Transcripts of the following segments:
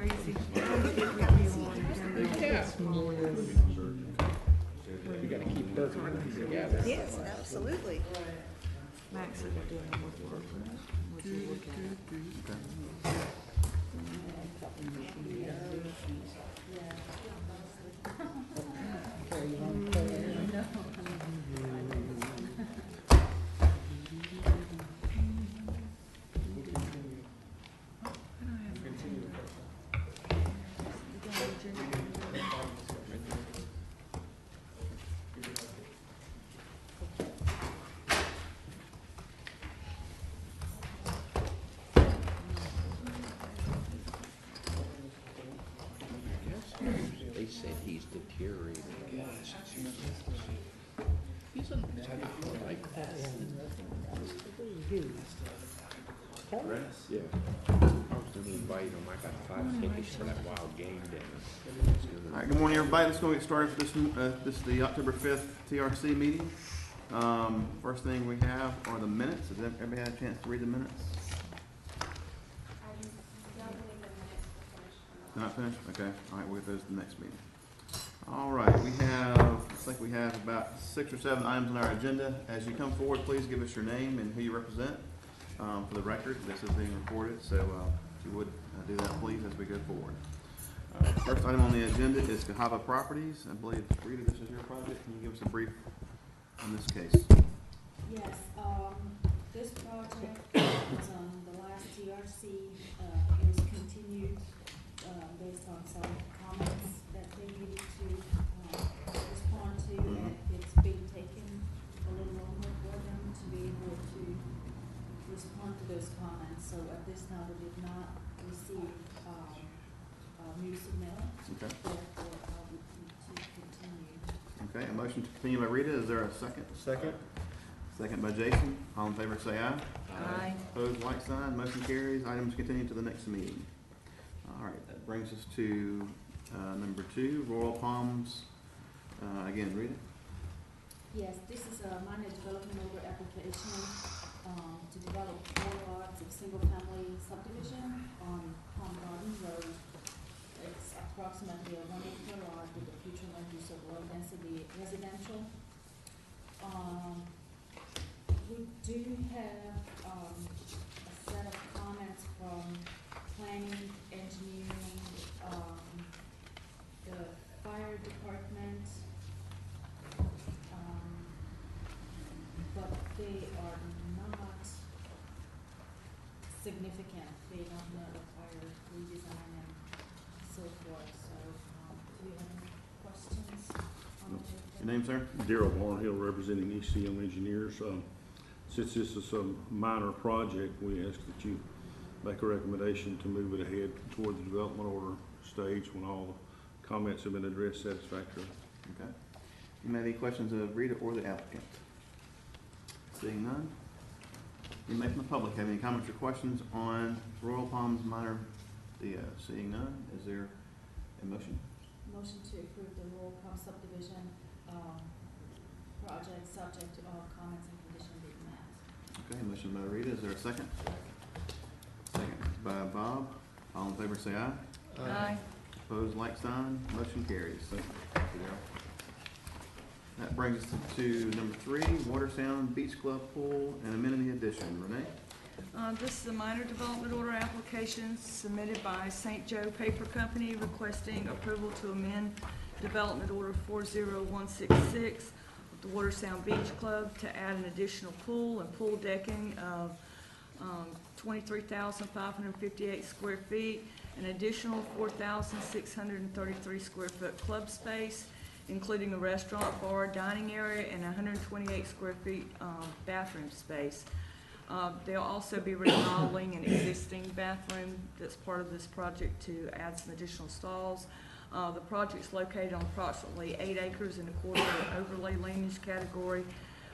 crazy. You gotta keep working together. Yes, absolutely. Max said they're doing more work. Would you look at it? They said he's deteriorating. He's a like that. Yeah. I was gonna invite him. I got 5 tickets for that wild game down. All right, good morning, everybody. Let's go get started for this is the October 5th TRC meeting. First thing we have are the minutes. Has everybody had a chance to read the minutes? Not finished? Okay. All right, we'll get those to the next meeting. All right, looks like we have about 6 or 7 items on our agenda. As you come forward, please give us your name and who you represent for the record. This is being recorded, so if you would do that, please, as we go forward. First item on the agenda is Cahaba Properties. I believe, Rita, this is your project. Can you give us a brief on this case? Yes, this project was on the last TRC, it was continued, based on some comments that they needed to, respond to, and it's been taken a little longer for them to be able to respond to those comments, so at this time, we did not receive, new submittals. Okay. Therefore, we need to continue. Okay, a motion to continue by Rita. Is there a second? Second. Second by Jason. All in favor say aye. Aye. Opposed, like sign. Motion carries. Items continue to the next meeting. All right, that brings us to number 2, Royal Palms. Again, Rita. Yes, this is a minor development order application, to develop 4 lots of single-family subdivision on Palm Garden Road. It's approximately a 1-acre lot with a future land use of low-density residential. We do have, a set of comments from planning, engineering, the fire department, but they are not significant. They don't require redesign and so forth. So, do you have any questions on the? Your name, sir? Darrell Barnhill, representing ECM Engineers. Since this is a minor project, we ask that you make a recommendation to move it ahead toward the development order stage when all the comments have been addressed satisfactorily. Okay. You have any questions of Rita or the applicant? Seeing none. Anybody from the public have any comments or questions on Royal Palms minor DO? Seeing none, is there a motion? Motion to approve the Royal Palm subdivision, project subject to all comments and conditions being met. Okay, motion by Rita. Is there a second? Second by Bob. All in favor say aye. Aye. Opposed, like sign. Motion carries. Thank you, Darrell. That brings us to number 3, Water Sound Beach Club Pool and Amenity Addition. Renee? This is a minor development order application submitted by St. Joe Paper Company requesting approval to amend development order 40166 of the Water Sound Beach Club to add an additional pool and pool decking of 23,558 square feet, an additional 4,633 square foot club space, including a restaurant, bar, dining area, and 128 square feet bathroom space. They'll also be remodeling an existing bathroom that's part of this project to add some additional stalls. The project's located on approximately 8 acres in a quarter overlay land use category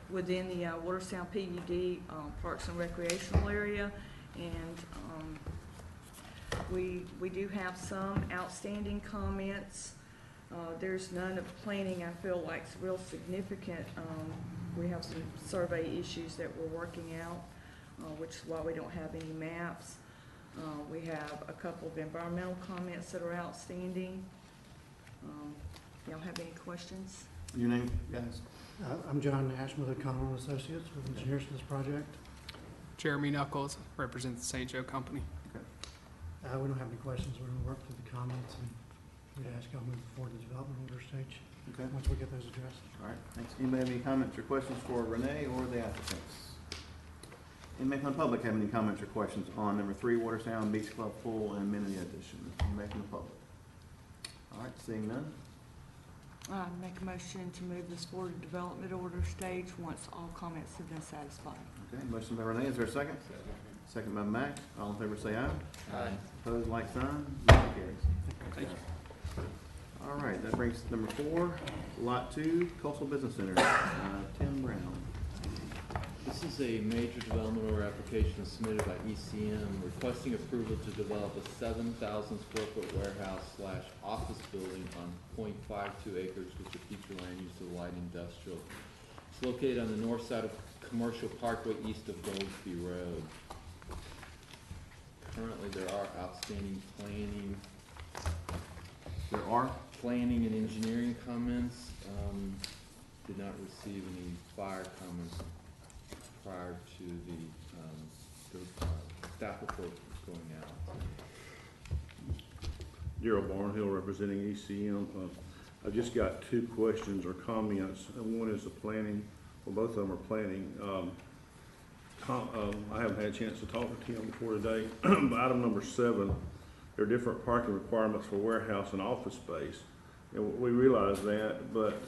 within the Water Sound PUD Parks and Recreational Area. And we do have some outstanding comments. There's none of planning I feel like is real significant. We have some survey issues that we're working out, which is why we don't have any maps. We have a couple of environmental comments that are outstanding. Y'all have any questions? Your name, guys? I'm John Nash with O'Connell and Associates, with engineers for this project. Jeremy Knuckles, represents the St. Joe Company. We don't have any questions. We're gonna work through the comments and we'd ask y'all move forward to the development order stage, Okay. once we get those addressed. All right, thanks. Anybody have any comments or questions for Renee or the applicants? Anybody from the public have any comments or questions on number 3, Watersound Beach Club Pool and amenity addition? Anybody from the public? All right, seeing none? Make a motion to move this forward to development order stage once all comments have been satisfied. Okay, motion by Renee, is there a second? Second by Mac, all in favor say aye. Aye. Opposed, like sign, motion carries. Thank you. All right, that brings us to number 4, Lot 2, Coastal Business Center, Tim Brown. This is a major development order application submitted by ECM requesting approval to develop a 7,000 square foot warehouse / office building on 0.52 acres with the future land use of light industrial. It's located on the north side of Commercial Parkway east of Goldsby Road. Currently, there are outstanding There are? planning and engineering comments. Did not receive any fire comments prior to the staff report going out. Gerald Barnhill, representing ECM. I've just got 2 questions or comments. One is the planning, well, both of them are planning. I haven't had a chance to talk to Tim before today. Item number 7, there are different parking requirements for warehouse and office space. And we realize that, but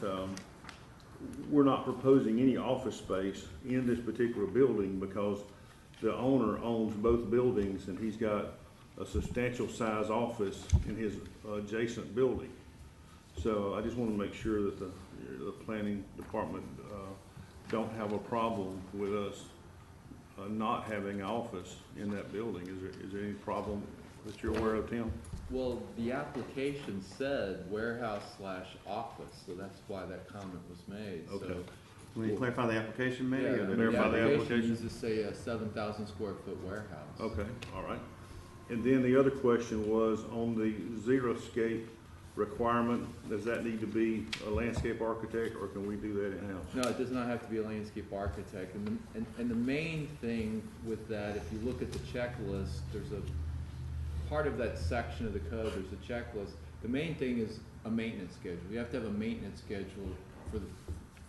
we're not proposing any office space in this particular building because the owner owns both buildings and he's got a substantial size office in his adjacent building. So I just want to make sure that the planning department don't have a problem with us not having an office in that building. Is there any problem that you're aware of, Tim? Well, the application said warehouse / office, so that's why that comment was made. So, Okay. Will you clarify the application maybe? yeah, or the Clarify the application application. needs to say a 7,000 square foot warehouse. Okay, all right. And then the other question was on the xeriscape requirement, does that need to be a landscape architect or can we do that in-house? No, it does not have to be a landscape architect. And the main thing with that, if you look at the checklist, there's a part of that section of the code, there's a checklist. The main thing is a maintenance schedule. You have to have a maintenance schedule for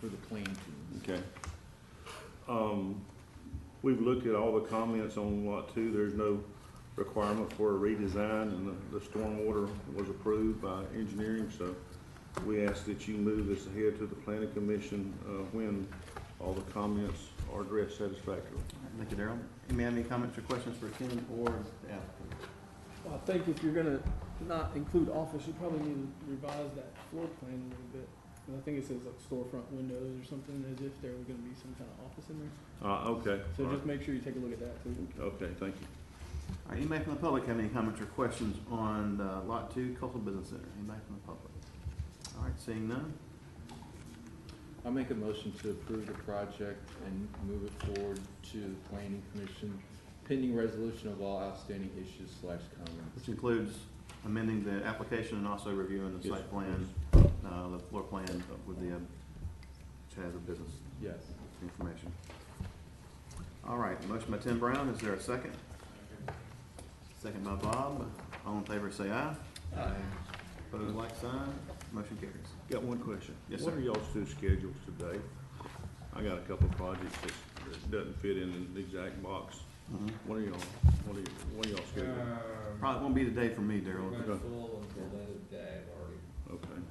the plan team. Okay. We've looked at all the comments on Lot 2. There's no requirement for a redesign, and the stormwater was approved by engineering, so we ask that you move this ahead to the planning commission when all the comments are addressed satisfactorily. Thank you, Darrell. Anybody have any comments or questions for Tim or the applicant? Well, I think if you're gonna not include office, you probably need to revise that floor plan a little bit. And I think it says like storefront windows or something, as if there was gonna be some kind of office in there. Okay. So all just right. make sure you take a look at that too. Okay, thank you. All right, anybody from the public have any comments or questions on Lot 2, Coastal Business Center? Anybody from the public? All right, seeing none? I'll make a motion to approve the project and move it forward to the planning commission pending resolution of all outstanding issues / Which comments. includes amending the application and also reviewing the Yes. site plan, the floor plan with the, which has the business Yes. information. All right, motion by Tim Brown, is there a second? Second by Bob, all in favor say aye. Aye. Opposed, like sign, motion carries. Got one question. Yes, What sir. are y'all's 2 schedules today? I got a couple of projects that doesn't fit in the exact box. What are y'all scheduling? Probably won't be the day for me, Darrell. Okay. full until the end of the day, I've already. Okay.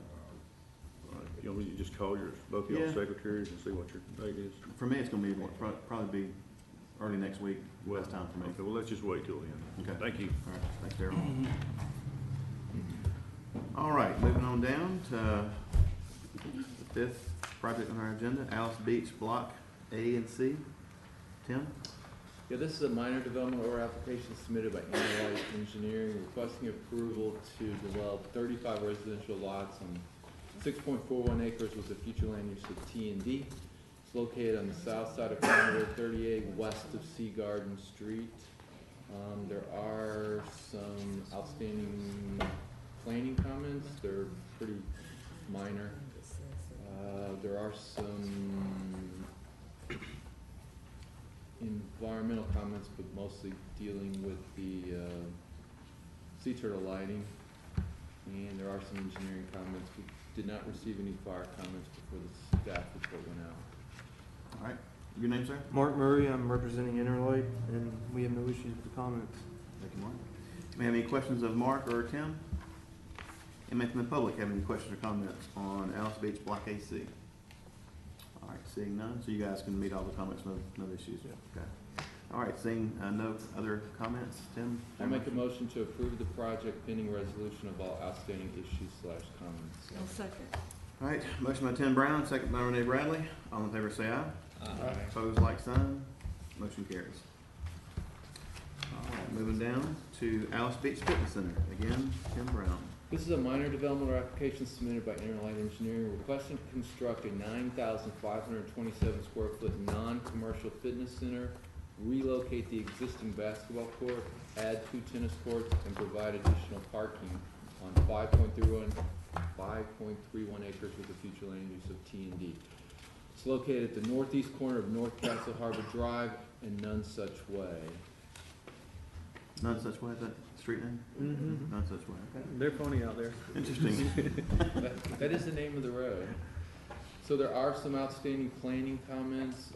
All right. You want me to just call both of y'all Yeah. secretaries and see what your date is? For me, it's gonna be, probably be early next week, best time for me. Okay, well, let's just wait till then. Okay. Thank you. All right, thanks, Darrell. All right, moving on down to the 5th project on our agenda, Alice Beach Block A and C. Tim? Yeah, this is a minor development order application submitted by Analyte Engineering requesting approval to develop 35 residential lots on 6.41 acres with a future land use of T&D. It's located on the south side of County Road 38, west of Sea Garden Street. There are some outstanding planning comments, they're pretty minor. There are some environmental comments, but mostly dealing with the sea turtle lighting. And there are some engineering comments. We did not receive any fire comments before the staff report went out. All right, your name, sir? Mark Murray, I'm representing Interlight, and we have no issues with the comments. Thank you, Mark. Do we have any questions of Mark or Tim? Anybody from the public have any questions or comments on Alice Beach Block AC? All right, seeing none, so you guys can meet all the comments, no issues? Okay. All right, seeing no other comments, Tim? I'll make a motion to approve the project pending resolution of all outstanding issues/comments. I'll second. All right, motion by Tim Brown, second by Renee Bradley. All in favor say aye. Aye. Opposed, like sign. Motion carries. All right, moving down to Alice Beach Fitness Center. Again, Tim Brown. This is a minor developmental application submitted by Interlight Engineering requesting to construct a 9,527 square foot non-commercial fitness center, relocate the existing basketball court, add 2 tennis courts, and provide additional parking on 5.31 acres with the future land use of T&D. It's located at the northeast corner of North Castle Harbor Drive and None Such Way. None Such Way, is that street name? Mm-hmm. None Such Way, okay. They're funny out there. Interesting. That is the name of the road. So there are some outstanding planning comments,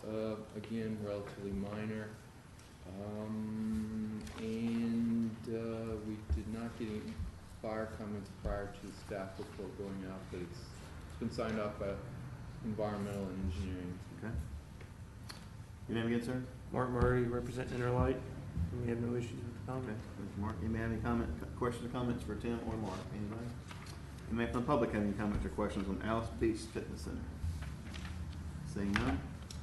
again, relatively minor. And we did not get any fire comments prior to the staff report going out, but it's been signed off by environmental and engineering. Okay. Your name again, sir? Mark Murray, representing Interlight, and we have no issues with the Okay, comments. thank you, Mark. Anybody have any questions or comments for Tim or Mark? Anybody? Anybody from the public have any comments or questions on Alice Beach Fitness Center? Seeing none,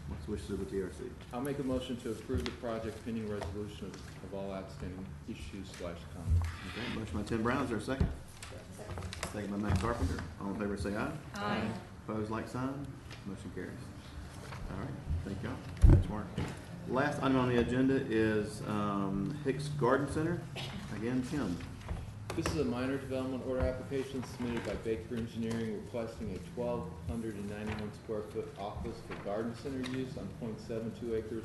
what's the wishes of the TRC? I'll make a motion to approve the project pending resolution of all outstanding issues/comments. Okay, motion by Tim Brown, is there a second? Second by Matt Carpenter. All in favor say aye. Aye. Opposed, like sign. Motion carries. All right, thank y'all. Thanks, Mark. Last item on the agenda is Hicks Garden Center. Again, Tim. This is a minor development order application submitted by Baker Engineering requesting a 1,291 square foot office for garden center use on 0.72 acres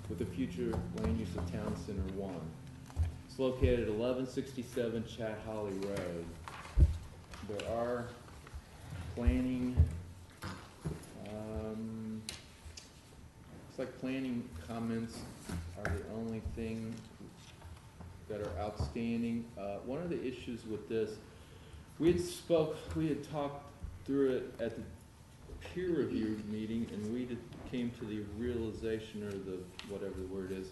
with the future land use of Town Center 1. It's located at 1167 Chat Holly Road. There are planning, looks like planning comments are the only thing that are outstanding. One of the issues with this, we had talked through it at the peer review meeting, and we came to the realization, or the, whatever the word is,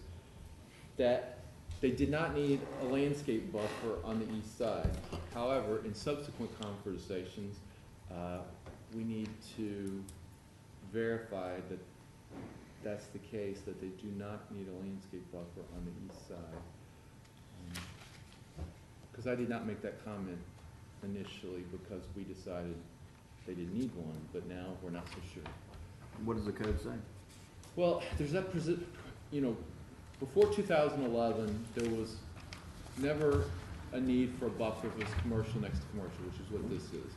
that they did not need a landscape buffer on the east side. However, in subsequent conversations, we need to verify that that's the case, that they do not need a landscape buffer on the east side. Because I did not make that comment initially because we decided they didn't need one, but now we're not so sure. What does the code say? Well, there's that, before 2011, there was never a need for a buffer if it's commercial next to commercial, which is what this is.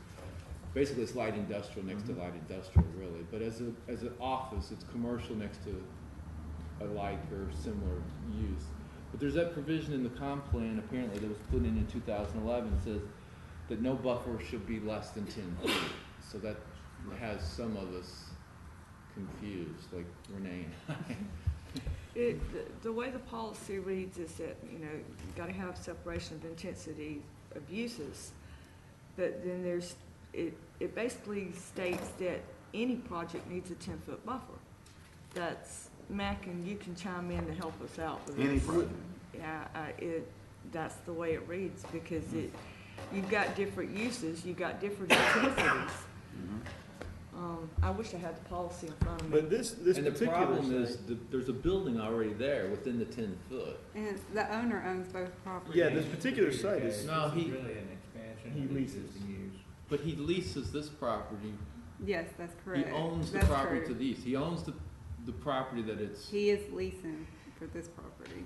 Basically, it's light industrial next to light industrial, really. But as an office, it's commercial next to a like or similar use. But there's that provision in the comp plan, apparently, that was put in 2011, says that no buffer should be less than 10 feet. So that has some of us confused, like Renee and I. The way the policy reads is that, you gotta have separation of intensity of uses. But then it basically states that any project needs a 10-foot buffer. That's, Mac, and you can chime in to help us out with this. Any project? Yeah, that's the way it reads, because you've got different uses, you've got different intensities. I wish I had the policy in front of me. But this And the particular problem site- is, there's a building already there within the 10 foot. And it's, the owner owns both properties. Yeah, this particular site is, No, This is he- really an expansion he of the leases. existing use. But he leases this property. Yes, that's He correct. owns the That's property true. to the east. He owns the property that it's, He is leasing for this property.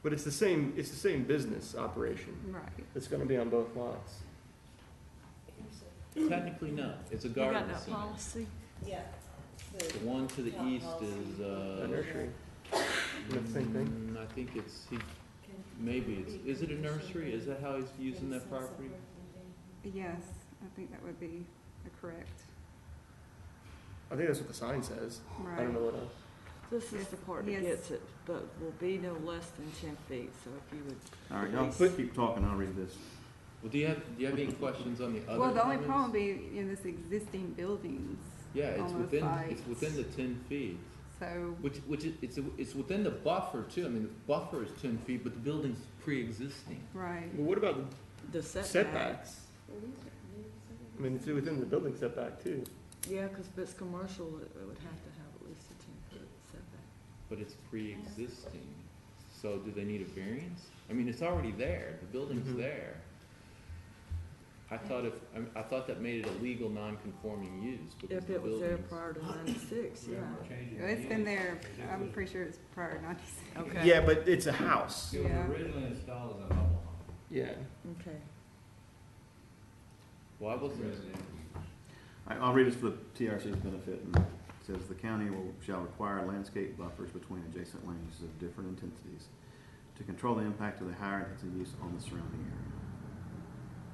But it's the same business operation. Right. It's gonna be on both lots. Technically, no, it's a You garden got that center. policy? Yeah. The one to the east is, A nursery. Isn't it the same thing? I think it's, maybe is it a nursery? Is that how he's using that property? Yes, I think that would be correct. I think that's what the sign says. I Right. don't know what else. This is the part that Yes. gets it, but will be no less than 10 feet, so if you would. All right, y'all Please. keep talking, I'll read this. Well, do you have any questions on the other Well, the only comments? problem would be in this existing buildings, Yeah, it's on the within, sites. it's within the 10 feet, so, it's within the buffer too. I mean, the buffer is 10 feet, but the building's pre-existing. right. Well, what about The the setbacks. setbacks? I mean, it's within the building setback too. Yeah, because if it's commercial, it would have to have at least a 10-foot setback. But it's pre-existing, so do they need a variance? I mean, it's already there, the building's Mhm. there. I thought that made it a legal non-conforming use, because If the it was there building's. prior to 96, yeah. It's been there, I'm pretty sure it's prior to 96. Okay. Yeah, but it's a house. It was Yeah. originally installed as a mobile home, Yeah. Okay. Well, I wasn't, residential. I'll read this for the TRC's benefit, and it says, "The county shall require landscape buffers between adjacent land uses of different intensities to control the impact of the higher intensity use on the surrounding area."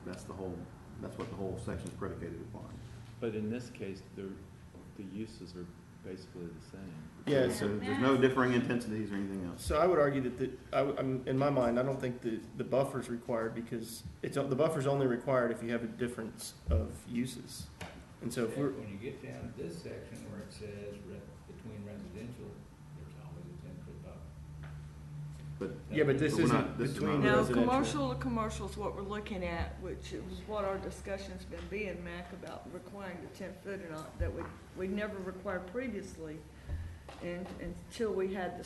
That's what the whole section is predicated upon. but in this case, the uses are basically the same. Yeah, So so, there's no differing intensities or anything else. so I would argue that in my mind, I don't think the buffer's required because the buffer's only required if you have a difference of uses. And so if we're, When you get down to this section where it says between residential, there's always a 10-foot buffer. But yeah, but this we're isn't not- this is between not Now, residential. commercial to commercial is what we're looking at, which is what our discussion's been being, Mac, about requiring the 10-foot or not, that we never required previously. And until we had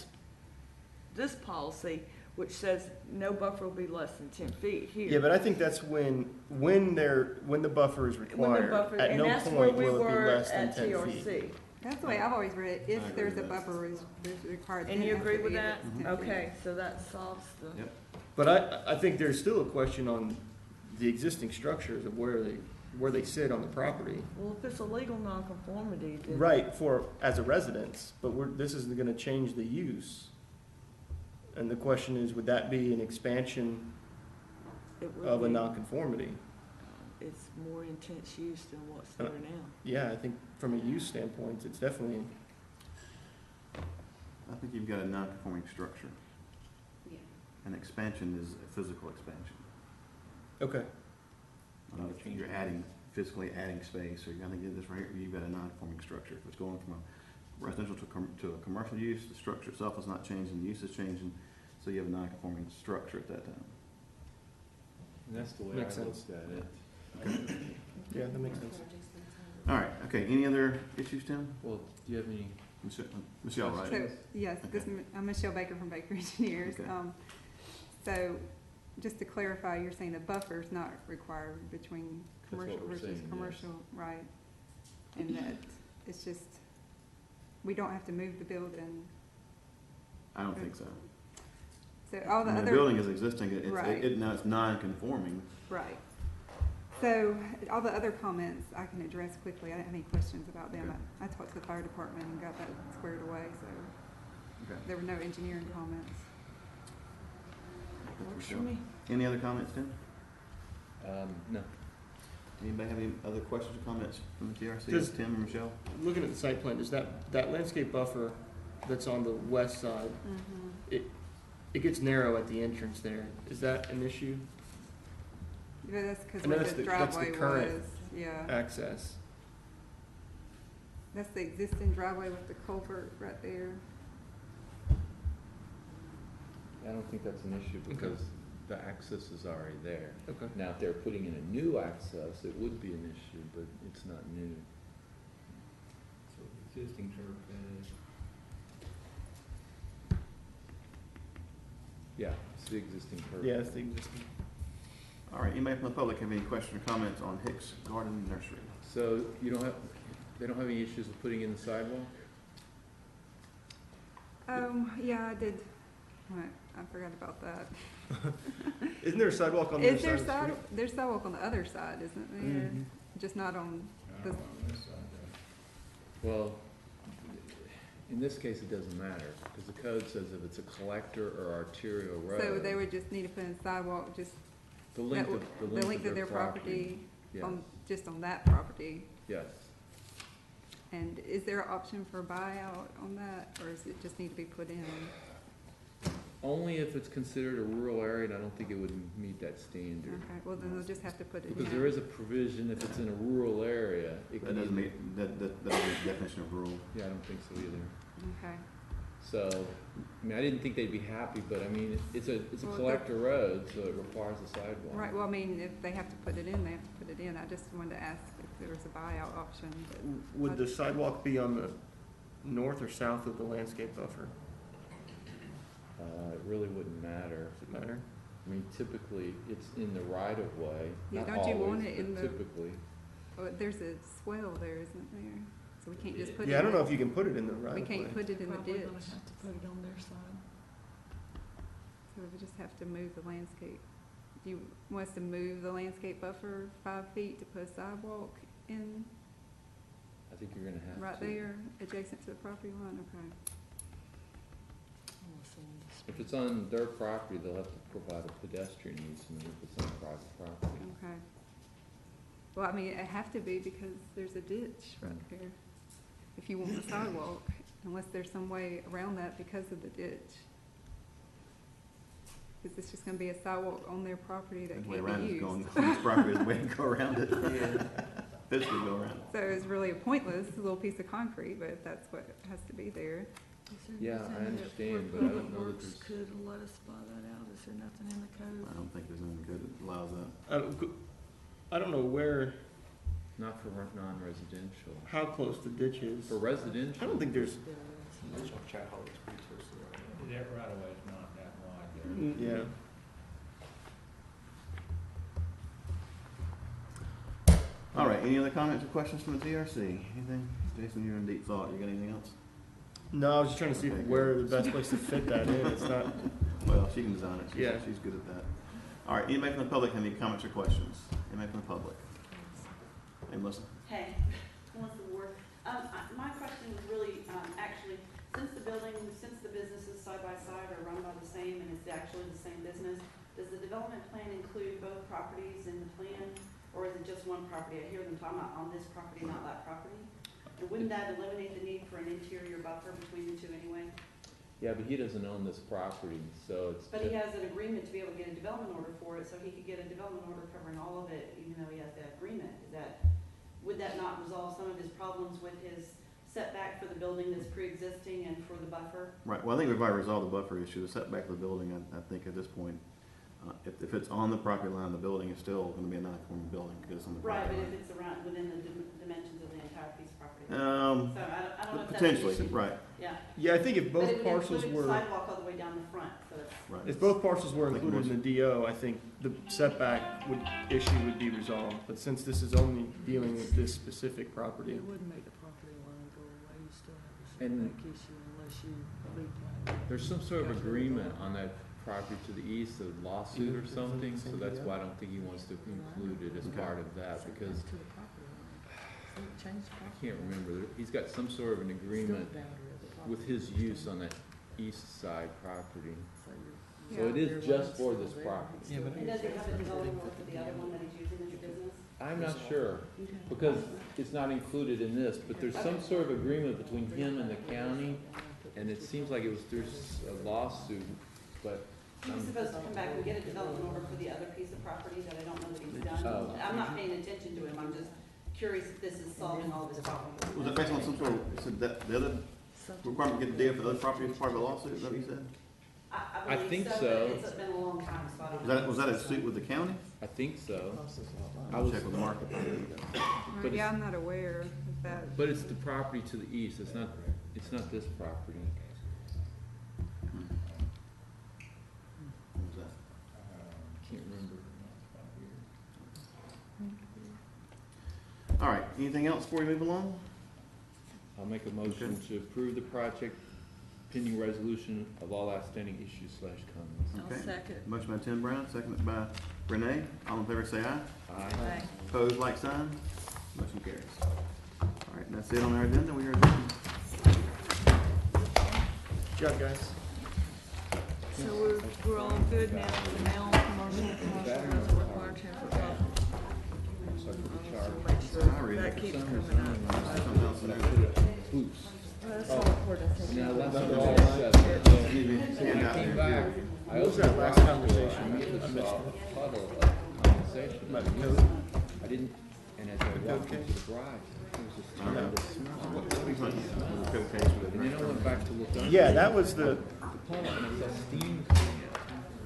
this policy, which says no buffer will be less than 10 feet here. Yeah, but I think that's when the buffer is When the required. buffer- At and no that's where point we will it be were less than at 10 TRC. feet. That's the way I've always read it, I if agree there's a with that. buffer is required. And then you it has agree to with be that? 10 feet. Okay, so that solves the. Yep. But I think there's still a question on the existing structures of where they sit on the property. Well, if it's a legal nonconformity, then. Right, as a residence, but this isn't gonna change the use. And the question is, would that be an expansion It would of a be. nonconformity? It's more intense use than what's there now. Yeah, I think from a use standpoint, it's definitely, I think you've got a non-conforming structure. Yeah. An expansion is a physical expansion. okay. You're physically adding space, or you're gonna get this right here, you've got a non-conforming structure. If it's going from a residential to a commercial use, the structure itself is not changing, the use is changing, so you have a non-conforming structure at that time. And that's the way I Makes sense. looked at it. Yeah, that makes sense. All right, okay, any other issues, Tim? Well, do you have any? Michelle, right? So, yes, I'm Michelle Baker from Baker Engineers. Okay. So, just to clarify, you're saying a buffer is not required between That's what commercial we're versus saying, yes. commercial, right? And that it's just, we don't have to move the building. I don't think so. So all the I mean, other. the building is existing, Right. now it's non-conforming. Right. So, all the other comments I can address quickly. I don't have any questions about them. Okay. I talked to the fire department and got that squared away, so Okay. there were no engineering comments. Works for me. Any other comments, Tim? No. Anybody have any other questions or comments from the TRC, Does- Tim or Michelle? Looking at the site plan, does that landscape buffer that's on the west side, Mm-hmm. it gets narrow at the entrance there. Is that an issue? Yeah, that's because I know where that's the that's driveway current was, yeah. access. That's the existing driveway with the culvert right there. I don't think that's an issue because the access is already there. Okay. Now, if they're putting in a new access, it would be an issue, but it's not new. So existing curb cut. Yeah, it's the existing curb. Yeah, it's the existing. All right, anybody from the public have any questions or comments on Hicks Garden Nursery? So they don't have any issues with putting in the sidewalk? Yeah, I did. Right. I forgot about that. Isn't there a sidewalk on the other Is side there of the street? there's sidewalk on the other side, isn't there? Mhm. Just not on the, Well, in this case, it doesn't matter, because the code says if it's a collector or arterial road. so they would just need to put in sidewalk, just The length that of, the length of their property, Yes, just on that property. yes. And is there an option for buyout on that, or does it just need to be put in? Only if it's considered a rural area, and I don't think it would meet that standard. Okay, well, then they'll just have to put it in. Because there is a provision, if it's in a rural area, it That can doesn't either, meet, that doesn't meet the definition of rural. yeah, I don't think so either. Okay, So, I mean, I didn't think they'd be happy, but I mean, it's a Well, collector road, so it requires a sidewalk. right, well, I mean, if they have to put it in, they have to put it in. I just wanted to ask if there was a buyout option, but. Would the sidewalk be on the north or south of the landscape buffer? It really wouldn't matter. Does it matter? I mean, typically, it's in the right of way, Yeah, not don't you want always, it in but the- typically. Oh, there's a swell there, isn't there? So we can't just put it. Yeah, I don't know in- if you can put it in the right We of can't way. put it in the Probably ditch, gonna have to put it on their side. so we just have to move the landscape. Do you want us to move the landscape buffer 5 feet to put a sidewalk in I think you're gonna have to. right there, adjacent to the property line? Okay. If it's on their property, they'll have to provide a pedestrian easement if it's on private property. Okay. Well, I mean, it have to be because there's a ditch right there. If you want a sidewalk, unless there's some way around that because of the ditch. Because it's just gonna be a sidewalk on their property that The way can't around be is going, used. on this property is the way to go around it. Physically go around it. So it's really a pointless little piece of concrete, but if that's what has to be there. Is there Yeah, nothing I that understand, where but I don't know that Public Works there's- could let us buy that out? Is there nothing in the code? I don't think there's anything good that allows that. I don't know where, Not for non-residential. how close the ditch is. For residential. I don't think there's, That right away is not that wide there. yeah. All right, any other comments or questions from the TRC? Anything? Jason, you're in deep thought. You got anything else? No, I was just trying to see where the best place to fit that in. It's not, Well, she can design it. Yeah. She's good at that. All right, anybody from the public have any comments or questions? Anybody from the public? Hey, Melissa? Hey, Melissa Ward. My question was really, actually, since the businesses side by side are run by the same and it's actually the same business, does the development plan include both properties in the plan, or is it just one property? I hear them talking about on this property, not that property. And wouldn't that eliminate the need for an interior buffer between the two anyway? Yeah, but he doesn't own this property, so it's. But he has an agreement to be able to get a development order for it, so he could get a development order covering all of it, even though he has that agreement. Would that not resolve some of his problems with his setback for the building that's pre-existing and for the buffer? Right, well, I think we've already resolved the buffer issue, the setback of the building, I think at this point, if it's on the property line, the building is still gonna be a non-conforming building because it's on the Right, property but line. if it's around, within the dimensions of the entire piece of property. So I don't know if that's an Potentially, issue. right, Yeah. yeah, I think if But both it would parcels include were, sidewalk all the way down the front, so it's. right. if both parcels were I think included in the DO, I think the setback issue would be resolved. But since this is only dealing with this specific property, It wouldn't make the property line go away. You still have a And- setback issue unless you replat it. There's some sort of agreement on that property to the east, a lawsuit or something, so that's why I don't think he wants to include it as Okay. part of that, because To the property line. So it changed the I property can't line. remember, he's got some sort of an Still agreement the boundary of the property. with his use on that east side property. So you're- So it your is just line's for still this there. property. It's still And there. does it have a development order for the other one that he's using as a business? I'm not sure, because it's not included in this, but there's some sort of agreement between him and the county, and it seems like it was through a lawsuit, but. He's supposed to come back and get a development order for the other piece of property that I don't know that he's done. Oh. I'm not paying attention to him, I'm just curious if this is solving all of his problems. Was that based on some sort of, so that, the other requirement to get the DO for the other property as part of the lawsuit, is that what you said? I believe think so, so. but it's been a long time, so I don't know. Was that a suit with the county? I think so. I'll check with the market. But Yeah, I'm not aware of that. But it's the property to the east, it's not this property. What was that? Can't remember. All right, anything else before we move along? I'll make a motion to approve the project pending resolution of all outstanding issues slash comments. I'll Okay. second. Motion by Tim Brown, seconded by Renee. All in favor say aye. Aye. Opposed, like sign. Motion carries. All right, that's it on our agenda. We are adjourned. Good job, guys. So we're all good now, the mail, commercial doesn't require 10-foot buffer. So for the So chart. make sure Sorry. that keeps For some coming reason, up. Something else in there. Oops. That's all important, I think. Now, that's Those what are I all said. Need to So when hand I out came there. back, I What was opened that the last garage door, conversation? I immediately I missed saw it. a puddle of condensation. About the code? I didn't, and as I walked into the garage, it was this terrible smell. Please let me know the code case with And then I went back to look under. Yeah, that was the, The puddle, and I saw steam coming out.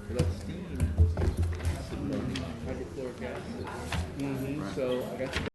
But that steam was acid burning, hydrochloric acid. So I got the